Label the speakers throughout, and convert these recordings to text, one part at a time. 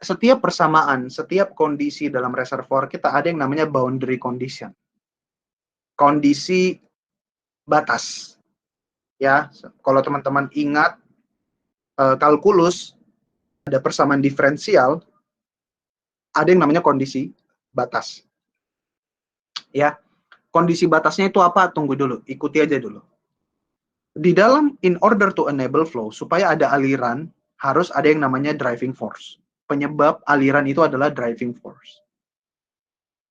Speaker 1: setiap persamaan, setiap kondisi dalam reservoir kita ada yang namanya boundary condition. Kondisi batas. Ya, kalau teman-teman ingat kalkulus, ada persamaan diferensial, ada yang namanya kondisi batas. Ya, kondisi batasnya itu apa? Tunggu dulu, ikuti aja dulu. Di dalam in order to enable flow, supaya ada aliran, harus ada yang namanya driving force. Penyebab aliran itu adalah driving force.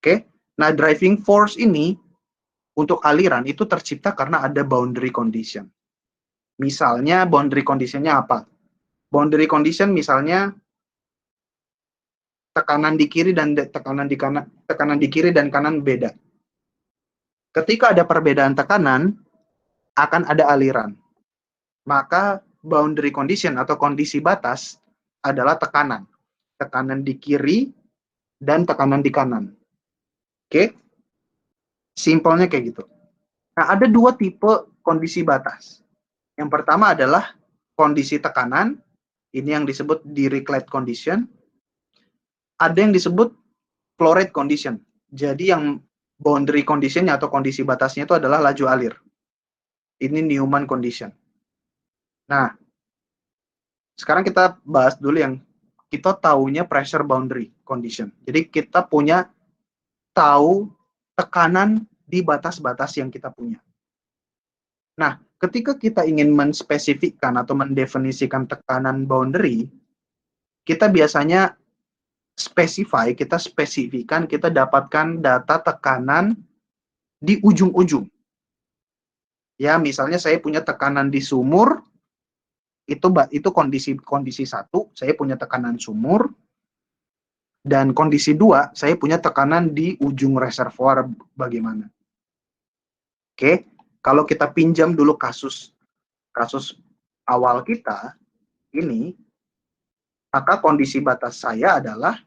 Speaker 1: Oke, nah driving force ini untuk aliran itu tercipta karena ada boundary condition. Misalnya boundary conditionnya apa? Boundary condition misalnya tekanan di kiri dan tekanan di kanan, tekanan di kiri dan kanan beda. Ketika ada perbedaan tekanan, akan ada aliran. Maka boundary condition atau kondisi batas adalah tekanan. Tekanan di kiri dan tekanan di kanan. Oke? Simpelnya kayak gitu. Nah, ada dua tipe kondisi batas. Yang pertama adalah kondisi tekanan, ini yang disebut Dirichlet condition. Ada yang disebut flow rate condition. Jadi yang boundary condition atau kondisi batasnya itu adalah laju alir. Ini Newman condition. Nah, sekarang kita bahas dulu yang kita taunya pressure boundary condition. Jadi kita punya tahu tekanan di batas-batas yang kita punya. Nah, ketika kita ingin menspesifikkan atau mendefinisikan tekanan boundary, kita biasanya kita spesifikan, kita dapatkan data tekanan di ujung-ujung. Ya, misalnya saya punya tekanan di sumur, itu kondisi 1, saya punya tekanan sumur, dan kondisi 2, saya punya tekanan di ujung reservoir bagaimana. Oke, kalau kita pinjam dulu kasus awal kita ini, maka kondisi batas saya adalah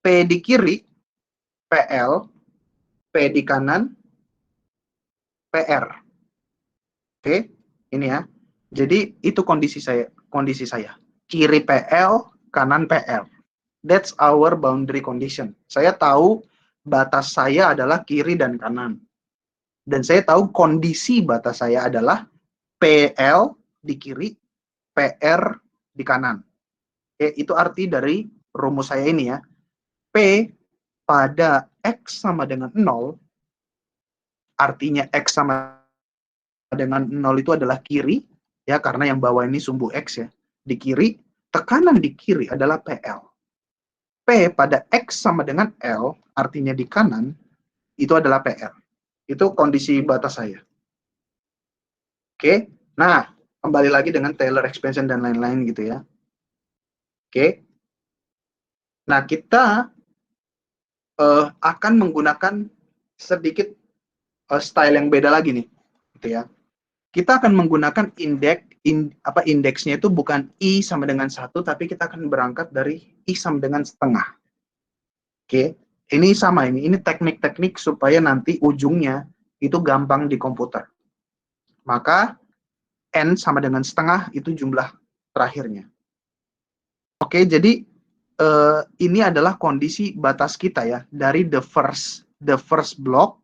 Speaker 1: P di kiri, PL, P di kanan, PR. Oke, ini ya. Jadi itu kondisi saya. Kiri PL, kanan PR. That's our boundary condition. Saya tahu batas saya adalah kiri dan kanan. Dan saya tahu kondisi batas saya adalah PL di kiri, PR di kanan. Oke, itu arti dari rumus saya ini ya. P pada X sama dengan 0, artinya X sama dengan 0 itu adalah kiri, ya, karena yang bawah ini sumbu X ya, di kiri, tekanan di kiri adalah PL. P pada X sama dengan L, artinya di kanan, itu adalah PR. Itu kondisi batas saya. Oke, nah, kembali lagi dengan Taylor expansion dan lain-lain gitu ya. Oke, nah kita akan menggunakan sedikit style yang beda lagi nih, gitu ya. Kita akan menggunakan indeksnya itu bukan I sama dengan 1, tapi kita akan berangkat dari I sama dengan setengah. Oke, ini sama ini teknik-teknik supaya nanti ujungnya itu gampang di komputer. Maka N sama dengan setengah itu jumlah terakhirnya. Oke, jadi ini adalah kondisi batas kita ya, dari the first block,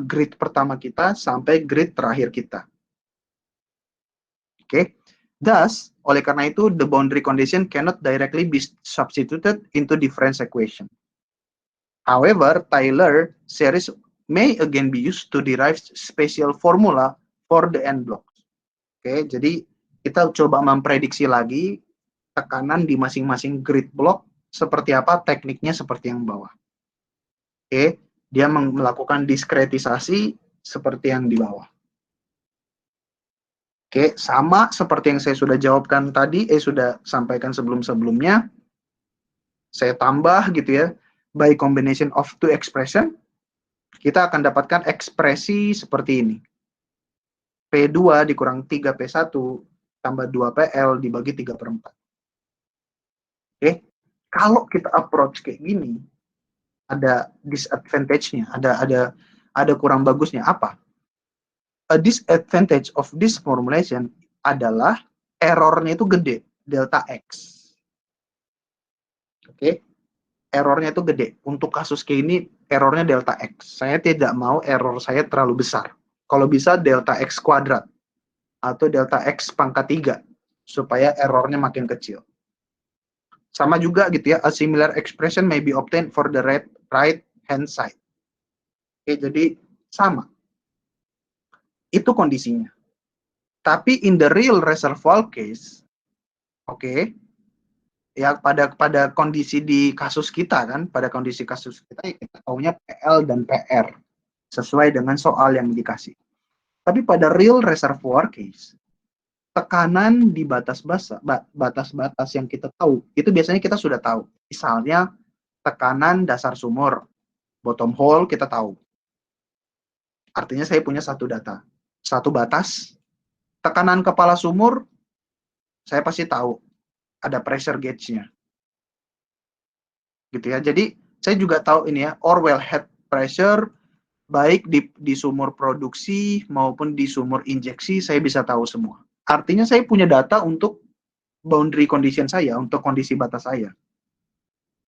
Speaker 1: grid pertama kita sampai grid terakhir kita. Oke, thus, oleh karena itu, the boundary condition cannot directly be substituted into difference equation. However, Taylor series may again be used to derive special formula for the N blocks. Oke, jadi kita coba memprediksi lagi tekanan di masing-masing grid block seperti apa, tekniknya seperti yang bawah. Oke, dia melakukan diskretisasi seperti yang di bawah. Oke, sama seperti yang saya sudah jawabkan tadi, sudah sampaikan sebelum-sebelumnya. Saya tambah gitu ya, by combination of two expression, kita akan dapatkan ekspresi seperti ini. P2 dikurang 3P1 tambah 2PL dibagi 3/4. Oke, kalau kita approach kayak gini, ada disadvantage-nya, ada kurang bagusnya apa? A disadvantage of this formulation adalah errornya itu gede, delta X. Oke, errornya itu gede. Untuk kasus kayak ini, errornya delta X. Saya tidak mau error saya terlalu besar. Kalau bisa delta X kuadrat atau delta X pangkat 3 supaya errornya makin kecil. Sama juga gitu ya, a similar expression may be obtained for the right hand side. Oke, jadi sama. Itu kondisinya. Tapi in the real reservoir case, oke, ya pada kondisi di kasus kita kan, pada kondisi kasus kita ya kita taunya PL dan PR sesuai dengan soal yang dikasih. Tapi pada real reservoir case, tekanan di batas-batas yang kita tahu, itu biasanya kita sudah tahu. Misalnya tekanan dasar sumur, bottom hole kita tahu. Artinya saya punya satu data, satu batas. Tekanan kepala sumur, saya pasti tahu ada pressure gauge-nya. Gitu ya. Jadi saya juga tahu ini ya, Orwell head pressure baik di sumur produksi maupun di sumur injeksi saya bisa tahu semua. Artinya saya punya data untuk boundary condition saya, untuk kondisi batas saya.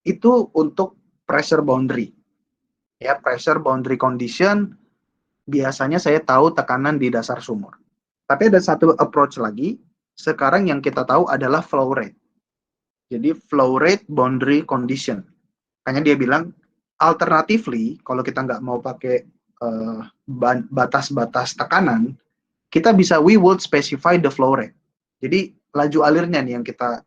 Speaker 1: Itu untuk pressure boundary. Ya, pressure boundary condition biasanya saya tahu tekanan di dasar sumur. Tapi ada satu approach lagi, sekarang yang kita tahu adalah flow rate. Jadi flow rate boundary condition. Hanya dia bilang, alternatively, kalau kita nggak mau pakai batas-batas tekanan, kita bisa, we would specify the flow rate. Jadi laju alirnya nih yang kita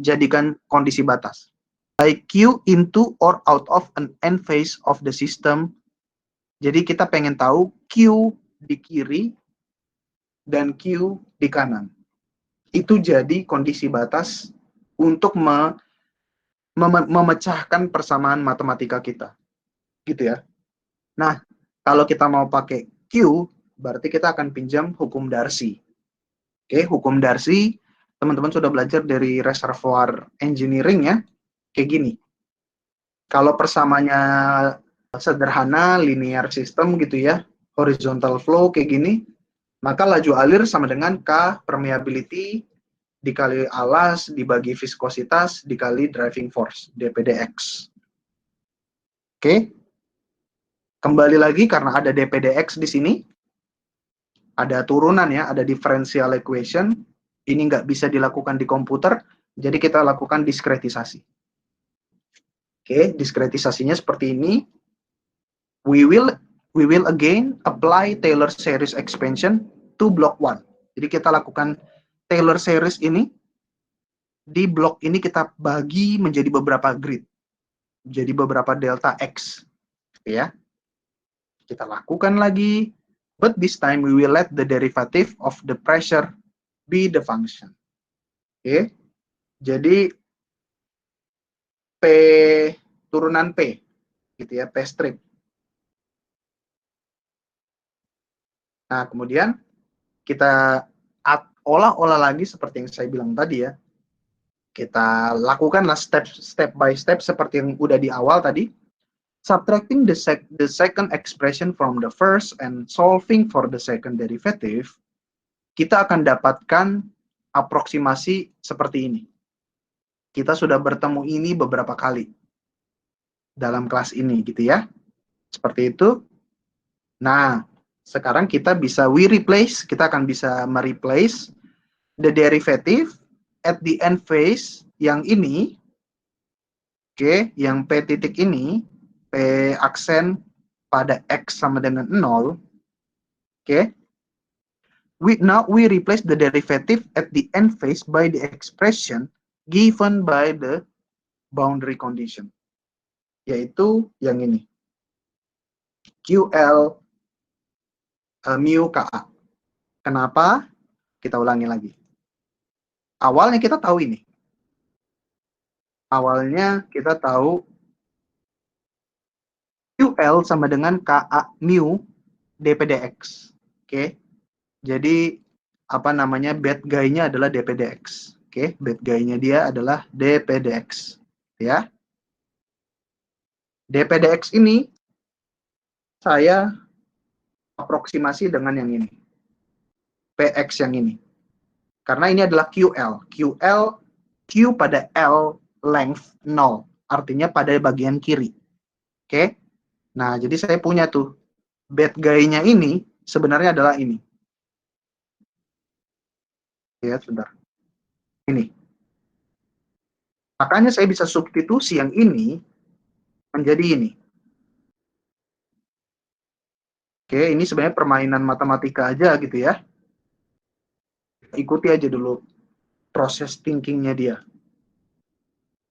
Speaker 1: jadikan kondisi batas. By Q into or out of an end phase of the system. Jadi kita pengen tahu Q di kiri dan Q di kanan. Itu jadi kondisi batas untuk memecahkan persamaan matematika kita. Gitu ya. Nah, kalau kita mau pakai Q, berarti kita akan pinjam hukum Darcy. Oke, hukum Darcy, teman-teman sudah belajar dari reservoir engineering ya. Kayak gini. Kalau persamanya sederhana, linear system gitu ya, horizontal flow kayak gini, maka laju alir sama dengan K permeability dikali alas dibagi viskositas dikali driving force, dpdx. Oke. Kembali lagi karena ada dpdx di sini, ada turunan ya, ada differential equation. Ini nggak bisa dilakukan di komputer, jadi kita lakukan diskretisasi. Oke, diskretisasinya seperti ini. We will again apply Taylor series expansion to block 1. Jadi kita lakukan Taylor series ini. Di blok ini kita bagi menjadi beberapa grid. Jadi beberapa delta X. Ya. Kita lakukan lagi. But this time we will let the derivative of the pressure be the function. Oke. Jadi P turunan P gitu ya, P strip. Nah, kemudian kita olah-olah lagi seperti yang saya bilang tadi ya. Kita lakukanlah step by step seperti yang udah di awal tadi. Subtracting the second expression from the first and solving for the second derivative, kita akan dapatkan aproksimasi seperti ini. Kita sudah bertemu ini beberapa kali dalam kelas ini gitu ya. Seperti itu. Nah, sekarang kita bisa kita akan bisa mereplace the derivative at the end phase yang ini. Oke, yang P titik ini, P aksen pada X sama dengan 0. Oke. Now we replace the derivative at the end phase by the expression given by the boundary condition. Yaitu yang ini. QL mu KA. Kenapa? Kita ulangi lagi. Awalnya kita tahu ini. Awalnya kita tahu QL sama dengan KA mu dpdx. Oke. Jadi apa namanya, bad guy-nya adalah dpdx. Oke, bad guy-nya dia adalah dpdx. Ya. dpdx ini saya aproksimasi dengan yang ini. Px yang ini. Karena ini adalah QL. Q pada L length 0, artinya pada bagian kiri. Oke. Nah, jadi saya punya tuh bad guy-nya ini sebenarnya adalah ini. Ya, sebentar. Ini. Makanya saya bisa substitusi yang ini menjadi ini. Oke, ini sebenarnya permainan matematika aja gitu ya. Ikuti aja dulu proses thinking-nya dia.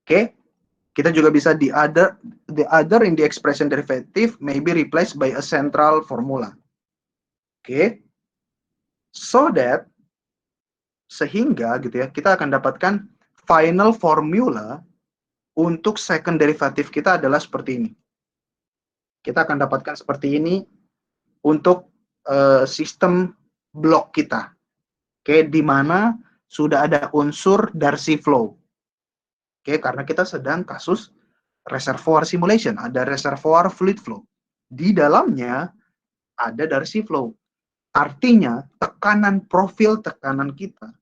Speaker 1: Oke, kita juga bisa the other in the expression derivative may be replaced by a central formula. Oke, so that sehingga gitu ya, kita akan dapatkan final formula untuk second derivative kita adalah seperti ini. Kita akan dapatkan seperti ini untuk sistem blok kita. Oke, di mana sudah ada unsur Darcy flow. Oke, karena kita sedang kasus reservoir simulation, ada reservoir fluid flow. Di dalamnya ada Darcy flow. Artinya, tekanan profil tekanan kita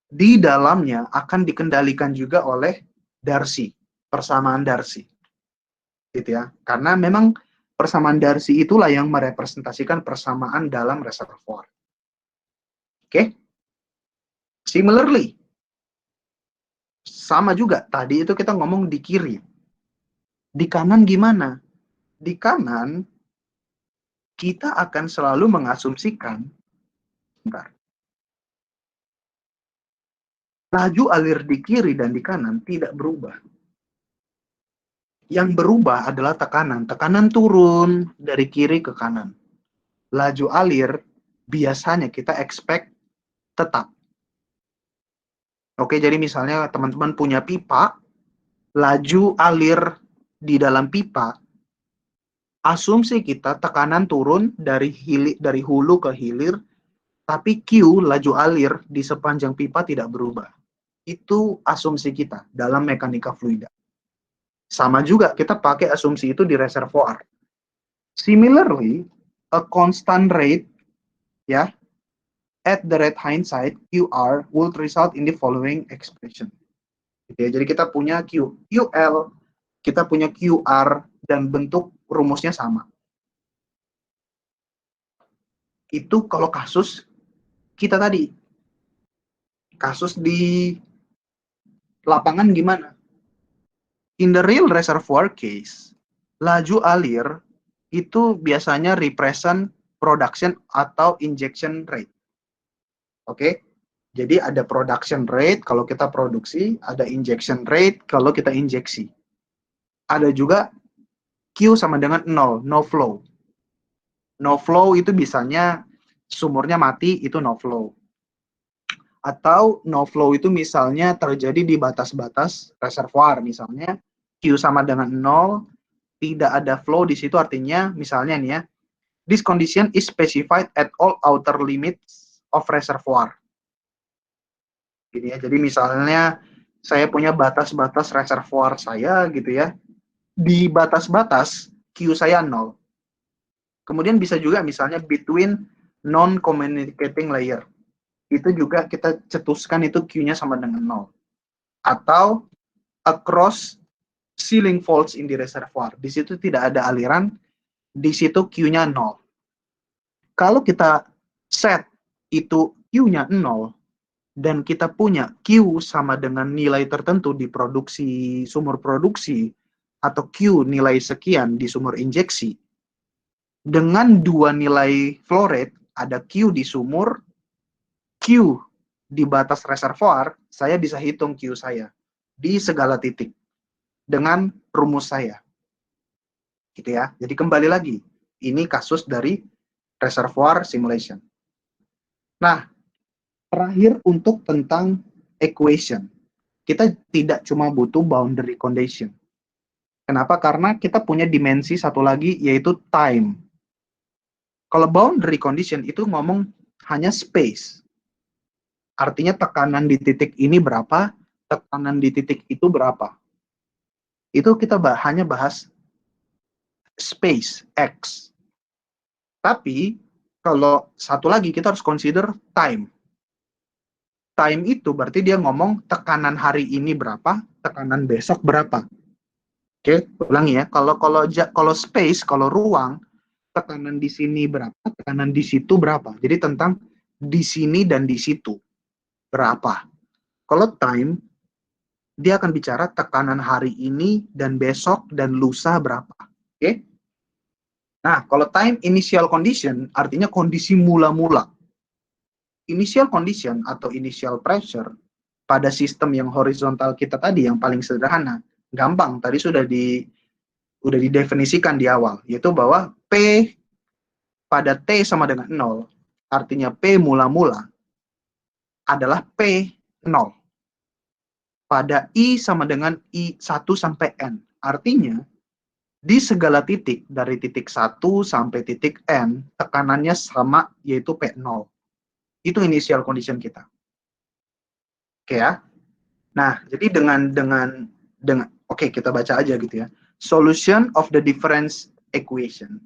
Speaker 1: di dalamnya akan dikendalikan juga oleh Darcy, persamaan Darcy. Gitu ya. Karena memang persamaan Darcy itulah yang merepresentasikan persamaan dalam reservoir. Oke? Similarly, sama juga, tadi itu kita ngomong di kiri. Di kanan gimana? Di kanan, kita akan selalu mengasumsikan, bentar, laju alir di kiri dan di kanan tidak berubah. Yang berubah adalah tekanan. Tekanan turun dari kiri ke kanan. Laju alir biasanya kita expect tetap. Oke, jadi misalnya teman-teman punya pipa, laju alir di dalam pipa, asumsi kita tekanan turun dari hulu ke hilir, tapi Q, laju alir di sepanjang pipa tidak berubah. Itu asumsi kita dalam mekanika fluida. Sama juga kita pakai asumsi itu di reservoir. Similarly, a constant rate ya at the right hand side QR will result in the following expression. Ya, jadi kita punya QL, kita punya QR dan bentuk rumusnya sama. Itu kalau kasus kita tadi. Kasus di lapangan gimana? In the real reservoir case, laju alir itu biasanya represent production atau injection rate. Oke, jadi ada production rate kalau kita produksi, ada injection rate kalau kita injeksi. Ada juga Q sama dengan 0, no flow. No flow itu bisanya sumurnya mati, itu no flow. Atau no flow itu misalnya terjadi di batas-batas reservoir, misalnya Q sama dengan 0, tidak ada flow di situ, artinya misalnya nih ya, this condition is specified at all outer limits of reservoir. Gini ya, jadi misalnya saya punya batas-batas reservoir saya gitu ya, di batas-batas Q saya 0. Kemudian bisa juga misalnya between non-communicating layer. Itu juga kita cetuskan itu Q-nya sama dengan 0. Atau across ceiling faults in the reservoir. Di situ tidak ada aliran, di situ Q-nya 0. Kalau kita set itu Q-nya 0, dan kita punya Q sama dengan nilai tertentu di produksi, sumur produksi, atau Q nilai sekian di sumur injeksi, dengan dua nilai flow rate, ada Q di sumur, Q di batas reservoir, saya bisa hitung Q saya di segala titik dengan rumus saya. Gitu ya. Jadi kembali lagi, ini kasus dari reservoir simulation. Nah, terakhir untuk tentang equation. Kita tidak cuma butuh boundary condition. Kenapa? Karena kita punya dimensi satu lagi, yaitu time. Kalau boundary condition itu ngomong hanya space. Artinya tekanan di titik ini berapa, tekanan di titik itu berapa. Itu kita hanya bahas space, X. Tapi, kalau satu lagi kita harus consider time. time itu berarti dia ngomong tekanan hari ini berapa, tekanan besok berapa. Oke, ulangi ya. Kalau space, kalau ruang, tekanan di sini berapa, tekanan di situ berapa. Jadi tentang di sini dan di situ berapa. Kalau time, dia akan bicara tekanan hari ini dan besok dan lusa berapa. Oke? Nah, kalau time initial condition artinya kondisi mula-mula. Initial condition atau initial pressure pada sistem yang horizontal kita tadi yang paling sederhana, gampang, tadi sudah didefinisikan di awal, yaitu bahwa P pada T sama dengan 0, artinya P mula-mula adalah P0. Pada I sama dengan I1 sampai N, artinya di segala titik, dari titik 1 sampai titik N, tekanannya sama, yaitu P0. Itu initial condition kita. Oke ya. Nah, jadi dengan oke, kita baca aja gitu ya. Solution of the difference equation.